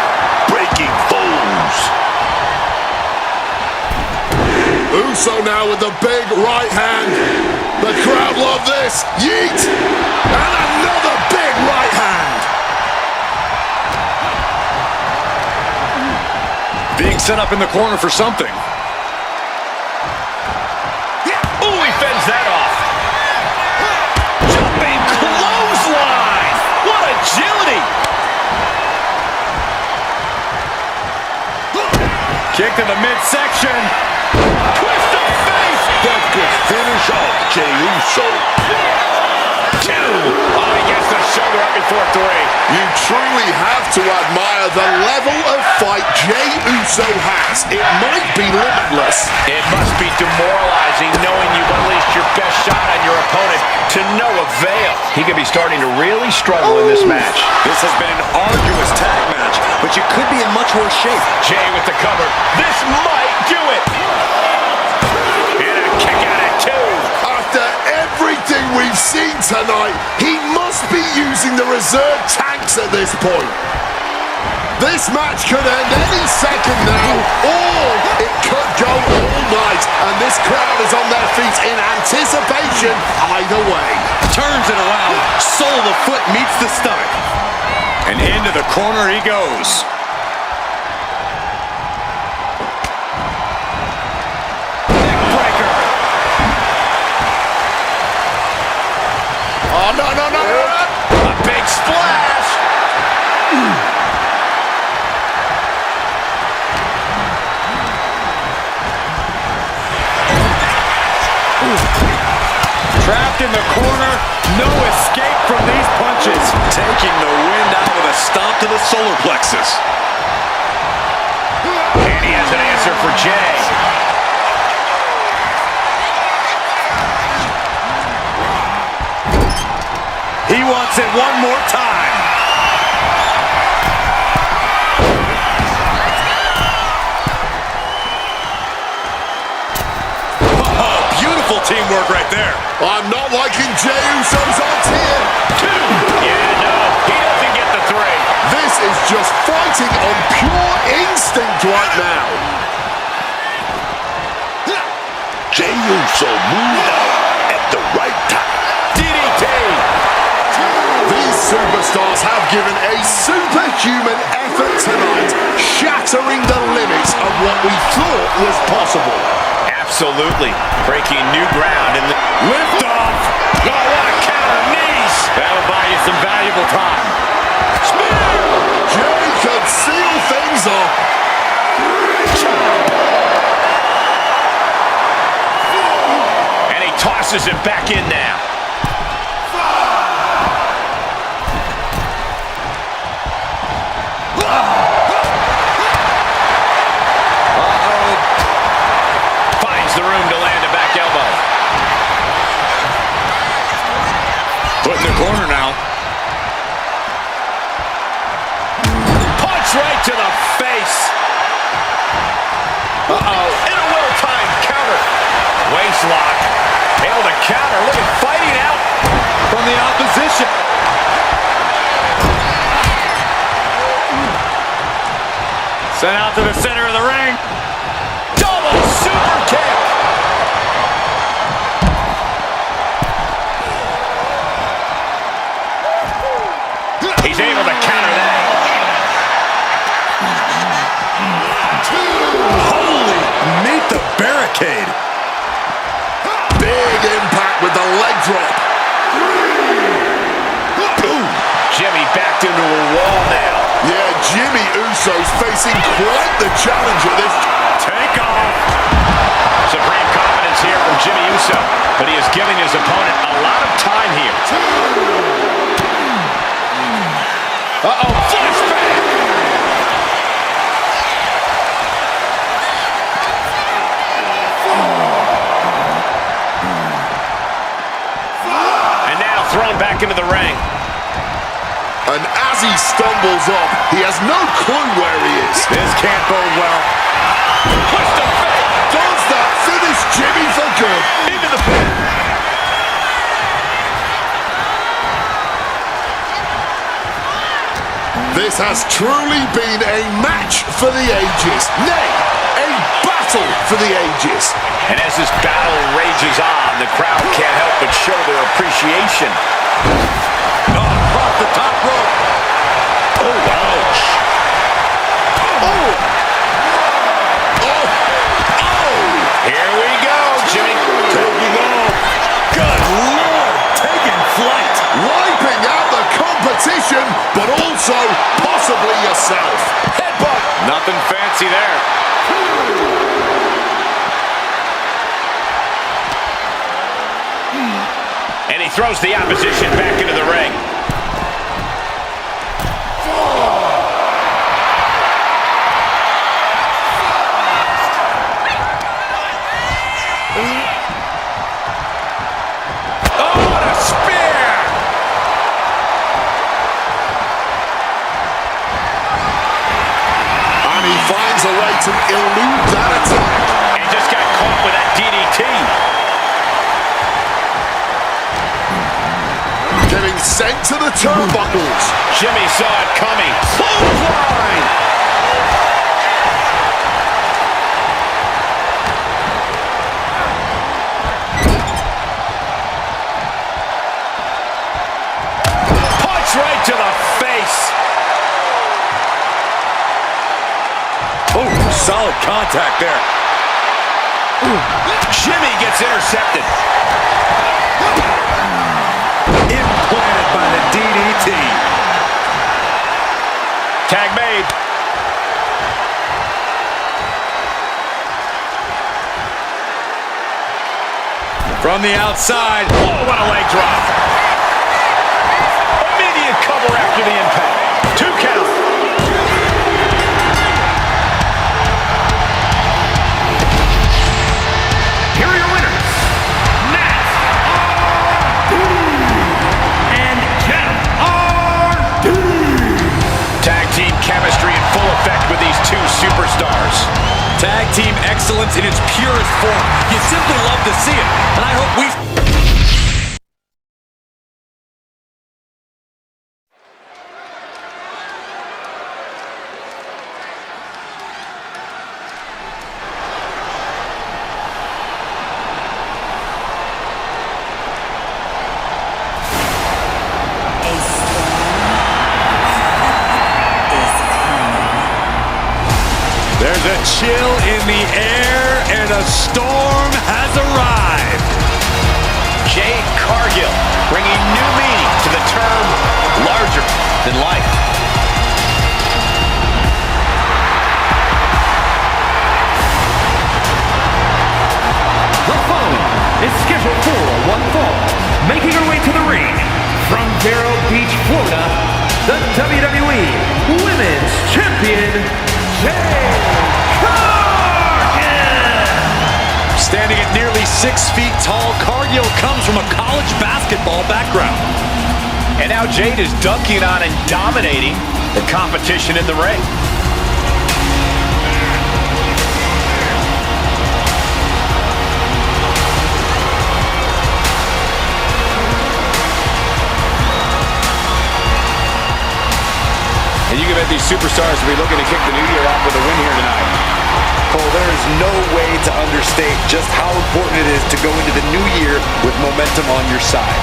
breaking foes. Uso now with the big right hand. The crowd love this. Yeet! And another big right hand. Being set up in the corner for something. Ooh, he fends that off. Jumping clothesline. What agility. Kick to the midsection. Twist of face. That could finish off Jey Uso. 2. Oh, he gets the shoulder up before 3. You truly have to admire the level of fight Jey Uso has. It might be limitless. It must be demoralizing knowing you've unleashed your best shot on your opponent to no avail. He could be starting to really struggle in this match. This has been an arduous tag match, but you could be in much worse shape. Jey with the cover. This might do it. And a kick out at 2. After everything we've seen tonight, he must be using the reserve tanks at this point. This match could end any second now, or it could go all night, and this crowd is on their feet in anticipation either way. Turns it around, sole of the foot meets the stomach. And into the corner he goes. Neckbreaker. Oh, no. A big splash. in the corner. No escape from these punches. Taking the wind out with a stomp to the solar plexus. And he has an answer for Jay. He wants it one more time. Oh, beautiful teamwork right there. I'm not liking Jey Uso's odds here. 2. Yeah, no, he doesn't get the 3. This is just fighting on pure instinct right now. Jey Uso moved out at the right time. DDT. These superstars have given a superhuman effort tonight, shattering the limits of what we thought was possible. Absolutely. Breaking new ground in the lift off. Oh, what a counter knees. That'll buy you some valuable time. Jey could seal things up. And he tosses it back in now. Finds the room to land a back elbow. Put in the corner now. Punch right to the face. Uh-oh. And a well-timed counter. Waist lock. Able to counter. Look at fighting out From the opposition. Sent out to the center of the ring. double super kick. He's able to counter that. Holy, meet the barricade. Big impact with the leg drop. Boom. Jimmy backed into a wall now. Yeah, Jimmy Uso's facing quite the challenge at this. Take off. Supreme confidence here from Jimmy Uso, but he is giving his opponent a lot of time here. Uh-oh, flashback. And now thrown back into the ring. And as he stumbles up, he has no clue where he is. This can't bode well. Push the face. Does that finish Jimmy for good? Into the pin. This has truly been a match for the ages. Nay, a battle for the ages. And as this battle rages on, the crowd can't help but show their appreciation. Off the top rope. Oh, ouch. Oh! Oh! Oh! Here we go, Jimmy. Taking off. Good Lord, taking flight. Wiping out the competition, but also possibly yourself. Headbutt. Nothing fancy there. And he throws the opposition back into the ring. Oh, what a spear! And he finds a way to elude that attack. And he just got caught with that DDT. Getting sent to the turnbuckles. Jimmy saw it coming. Clothesline! Punch right to the face. Oh, solid contact there. Jimmy gets intercepted. Implanted by the DDT. Tag made. From the outside. Oh, what a leg drop. Immediate cover after the impact. 2 count. Here are your winners, Matt and Jeff R.D. Tag team chemistry in full effect with these 2 superstars. Tag team excellence in its purest form. You simply love to see it. And I hope we... There's a chill in the air and a storm has arrived. Jade Cargill bringing new meaning to the term larger than life. The following is scheduled for one fall. Making her way to the ring from Vero Beach, Florida, the WWE Women's Champion, Jade Cargill. Standing at nearly 6 feet tall, Cargill comes from a college basketball background. And now Jade is dunking on and dominating the competition in the ring. And you can bet these superstars will be looking to kick the new year off with a win here tonight. Cole, there is no way to understate just how important it is to go into the new year with momentum on your side.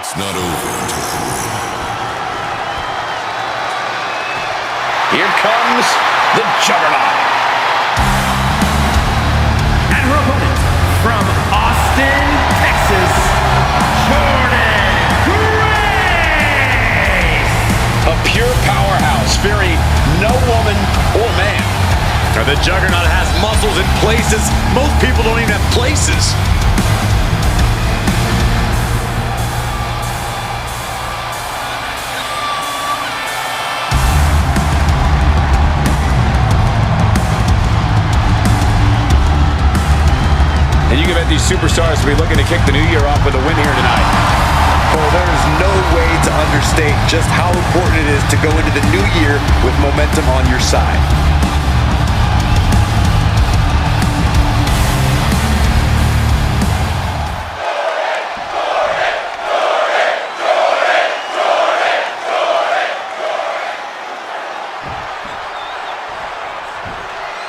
It's not over until I win. Here comes the Juggernaut. And her opponent from Austin, Texas, Jordan Grace. A pure powerhouse, fearing no woman or man. Now, the Juggernaut has muscles in places most people don't even have places. And you can bet these superstars will be looking to kick the new year off with a win here tonight. Cole, there is no way to understate just how important it is to go into the new year with momentum on your side.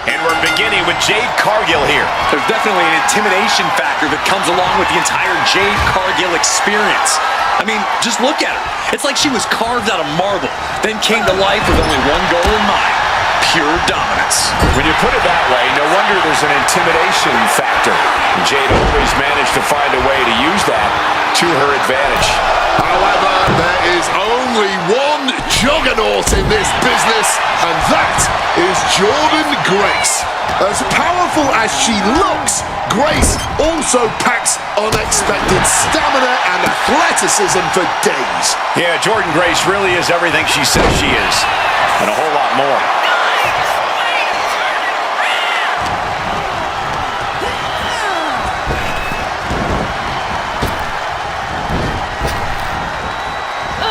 And we're beginning with Jade Cargill here. There's definitely an intimidation factor that comes along with the entire Jade Cargill experience. I mean, just look at her. It's like she was carved out of marble, then came to life with only one goal in mind: pure dominance. When you put it that way, no wonder there's an intimidation factor. And Jade always managed to find a way to use that to her advantage. However, there is only one juggernaut in this business, and that is Jordan Grace. As powerful as she looks, Grace also packs unexpected stamina and athleticism for days. Yeah, Jordan Grace really is everything she says she is, and a whole lot more.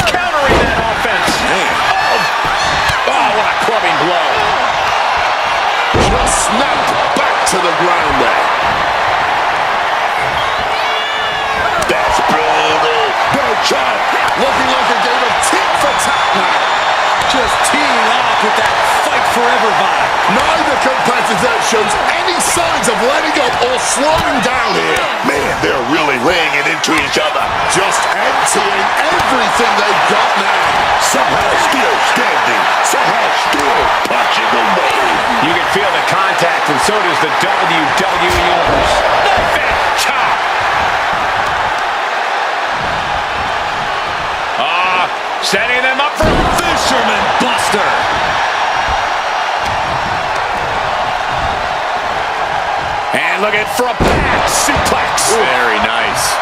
Countering that offense. Oh, what a clubbing blow. Just snapped back to the ground there. That's brutal. Big chop, looking like a game of tit for tat now. Just teeing off with that fight forever vibe. Neither competitor shows any signs of letting up or slowing down here. Man, they're really laying it into each other. Just emptying everything they've got now. Somehow still standing. Somehow still punching away. You can feel the contact, and so does the WWE Universe. Knife and chop. Setting them up for Fisherman Buster. And looking for a back suplex. Very nice.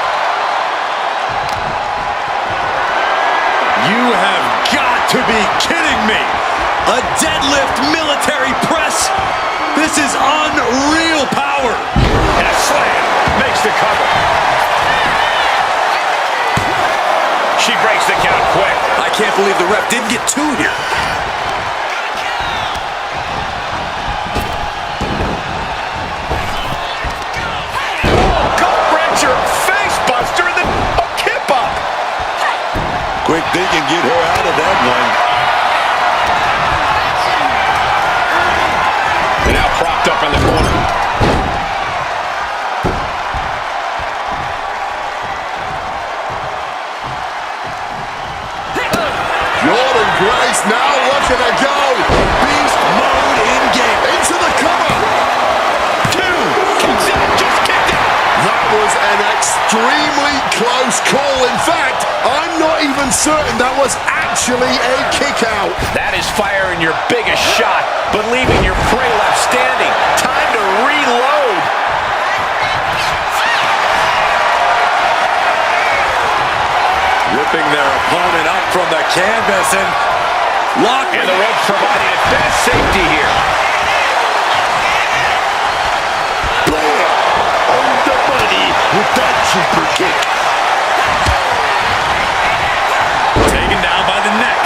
You have got to be kidding me. A deadlift military press. This is unreal power. And a slam makes the cover. She breaks the count quick. I can't believe the ref didn't get two here. Gut-wrencher, face buster, and then a kip up. Quick thinking, get her out of that one. And now propped up in the corner. Jordan Grace now looking to go. Beast mode in game. Into the cover. Two. Kicks out. Just kicked out. That was an extremely close call. In fact, I'm not even certain that was actually a kick out. That is firing your biggest shot, but leaving your prey left standing. Time to reload. Ripping their opponent up from the canvas and locking. And the ropes providing its best safety here. Blam! On the money with that super kick. Taken down by the neck.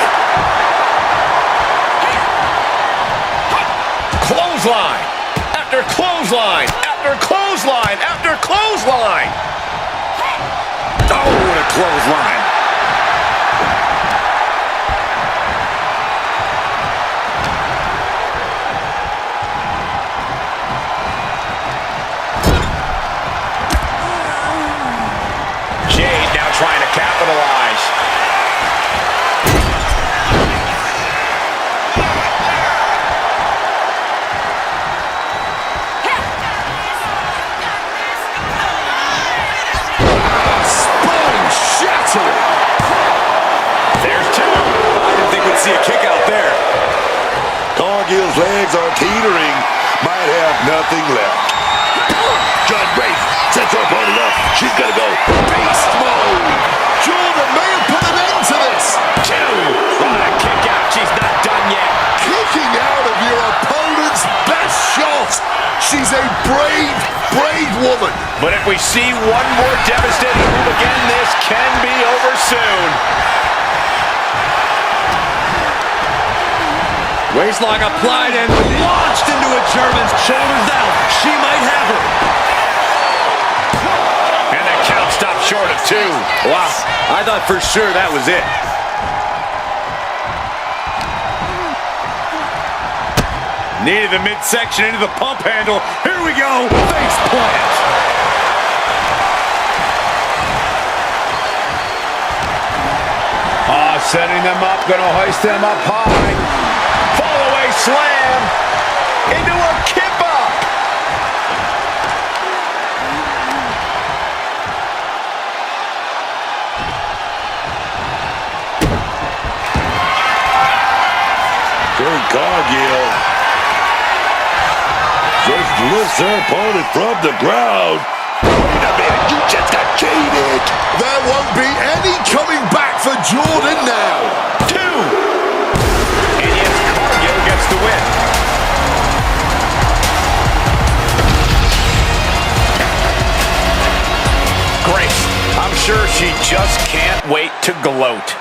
Clothesline. After clothesline. After clothesline. After clothesline. Oh, what a clothesline. Jade now trying to capitalize. Spine shattering. There's two. I didn't think we'd see a kick out there. Cargill's legs are teetering. Might have nothing left. John Grace sets her opponent up. She's got to go. Beast mode. Jordan may have put an end to this. Two. What a kick out. She's not done yet. Kicking out of your opponent's best shot. She's a brave, brave woman. But if we see one more devastating move again, this can be over soon. Waistlock applied and launched into a German's shoulders down. She might have her. And the count stopped short of two. Wow, I thought for sure that was it. Needed the midsection into the pump handle. Here we go. Face plant. Setting them up, gonna hoist them up high. Fall away slam into a kip up. Kurt Cargill just lifts her opponent from the ground. Wait a minute, you just got jaded. There won't be any coming back for Jordan now. Two. And yes, Cargill gets the win. Grace, I'm sure she just can't wait to gloat.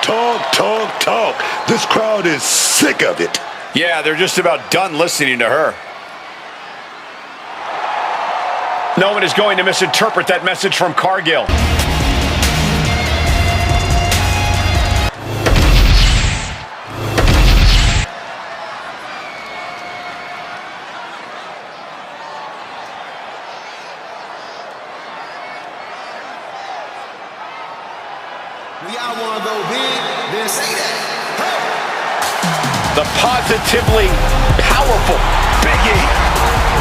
Talk, talk, talk. This crowd is sick of it. Yeah, they're just about done listening to her. No one is going to misinterpret that message from Cargill. We all want to go big, The positively powerful Big E.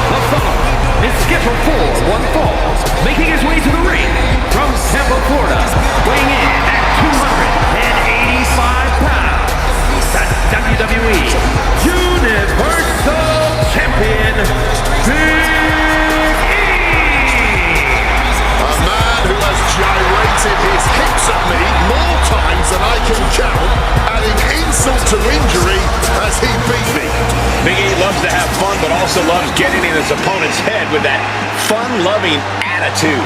The following is scheduled for one fall, making his way to the ring from Tampa, Florida, weighing in at 285 pounds, the WWE Universal Champion, Big E! A man who has gyrated his hips at me more times than I can count, adding insult to injury as he beat me. Big E loves to have fun, but also loves getting in his opponent's head with that fun-loving attitude.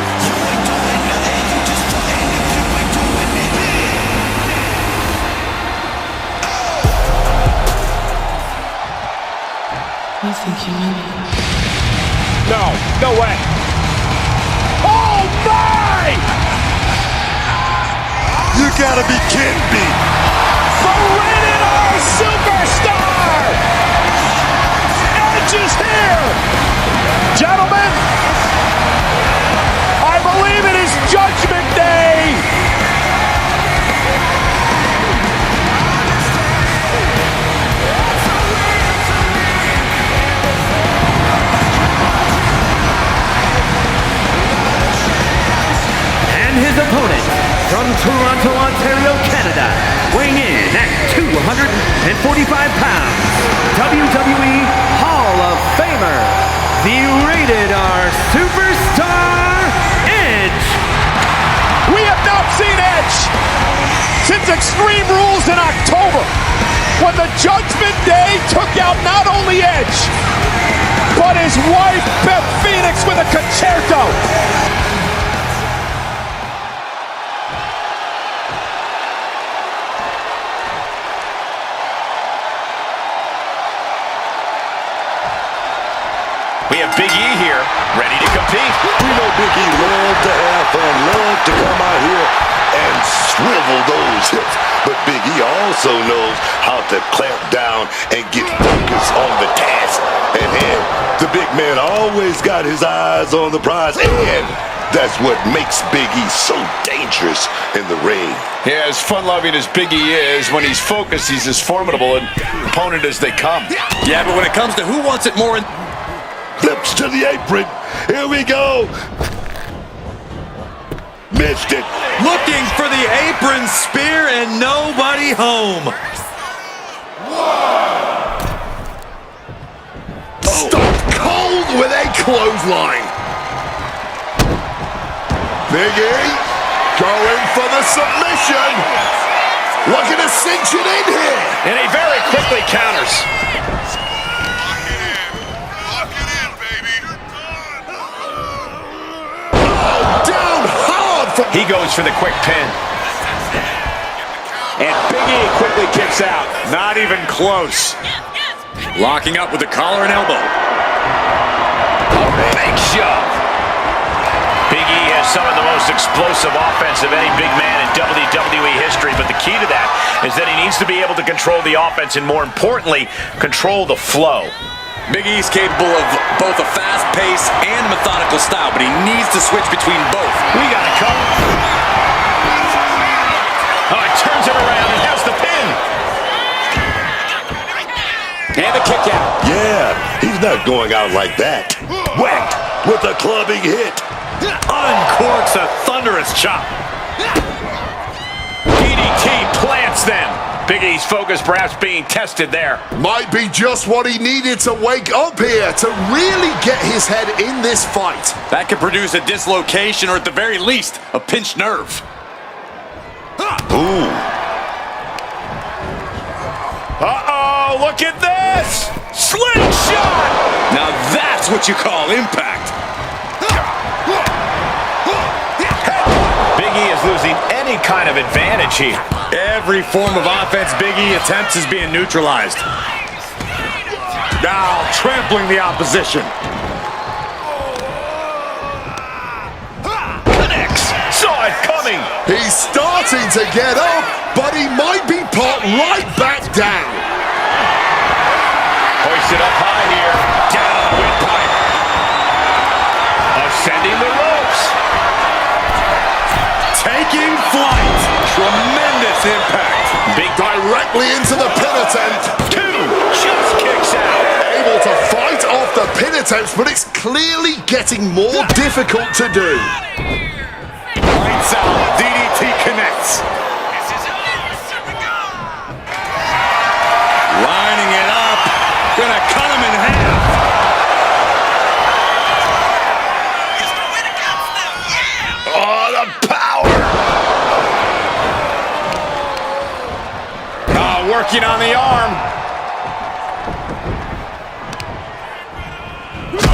You think you know me? No way. Oh my! You gotta be kidding me. The rated R superstar! Edge is here! Gentlemen, I believe it is Judgment Day! And his opponent, from Toronto, Ontario, Canada, weighing in at 245 pounds, WWE Hall of Famer, the Rated R Superstar, Edge. We have not seen Edge since Extreme Rules in October, when the Judgment Day took out not only Edge, but his wife, Beth Phoenix, with a concerto. We have Big E here, ready to compete. We know Big E love to have fun, love to come out here and swivel those hips. But Big E also knows how to clamp down and get focused on the task at hand. The big man always got his eyes on the prize, and that's what makes Big E so dangerous in the ring. Yeah, as fun-loving as Big E is, when he's focused, he's as formidable an opponent as they come. Yeah, but when it comes to who wants it more, Flips to the apron. Here we go. Missed it. looking for the apron spear and nobody home. Stopped cold with a clothesline. Big E going for the submission. Looking to cinch it in here. And he very quickly counters. He goes for the quick pin. And Big E quickly kicks out. Not even close. Locking up with the collar and elbow. A big shove. Big E has some of the most explosive offense of any big man in WWE history, but the key to that is that he needs to be able to control the offense and, more importantly, control the flow. Big E's capable of both a fast pace and methodical style, but he needs to switch between both. We got it covered. Oh, it turns it around and has the pin. And the kick out. Yeah, he's not going out like that. Whacked with a clubbing hit. Uncorks a thunderous chop. DDT plants them. Big E's focus perhaps being tested there. Might be just what he needed to wake up here to really get his head in this fight. That could produce a dislocation or at the very least, a pinched nerve. Ooh. Uh-oh, look at this! Slingshot! Now that's what you call impact. Big E is losing any kind of advantage here. Every form of offense Big E attempts is being neutralized. Now trampling the opposition. Connects. Saw it coming. He's starting to get up, but he might be popped right back down. Hoisted up high here. Down the windpipe. Ascending the ropes. Taking flight. Tremendous impact. Big directly into the pin attempt. 2 just kicks out. Able to fight off the pin attempts, but it's clearly getting more difficult to do. Lights out. DDT connects. Lining it up. Gonna cut him in half. Oh, the power! Working on the arm.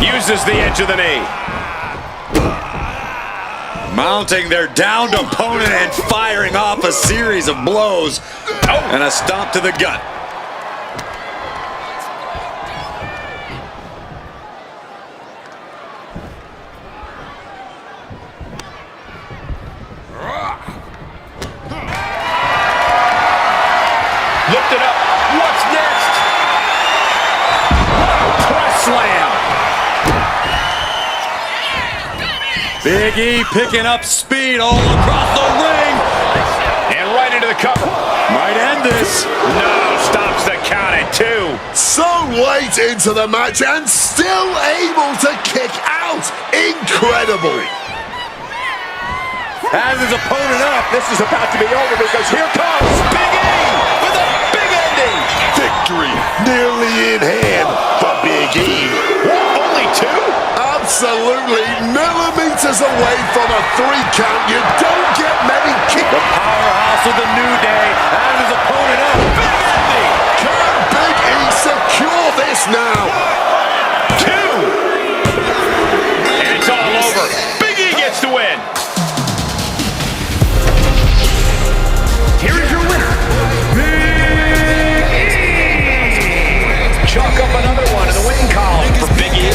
Uses the edge of the knee. Mounting their downed opponent and firing off a series of blows. And a stomp to the gut. Lift it up. What's next? Press slam. Big E picking up speed all across the ring. And right into the cover. Might end this. No, stops the count at 2. So late into the match and still able to kick out. Incredible. Has his opponent up. This is about to be over because here comes Big E with a big ending. Victory nearly in hand for Big E. What, only 2? Absolutely millimeters away from a 3 count. You don't get many kicks. The powerhouse of the New Day has his opponent up. Big ending. Can Big E secure this now? 2. And it's all over. Big E gets the win. Here is your winner, Big E! Chalk up another one in the winning column for Big E.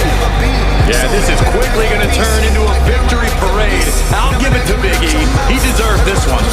Yeah, this is quickly going to turn into a victory parade. I'll give it to Big E. He deserved this one.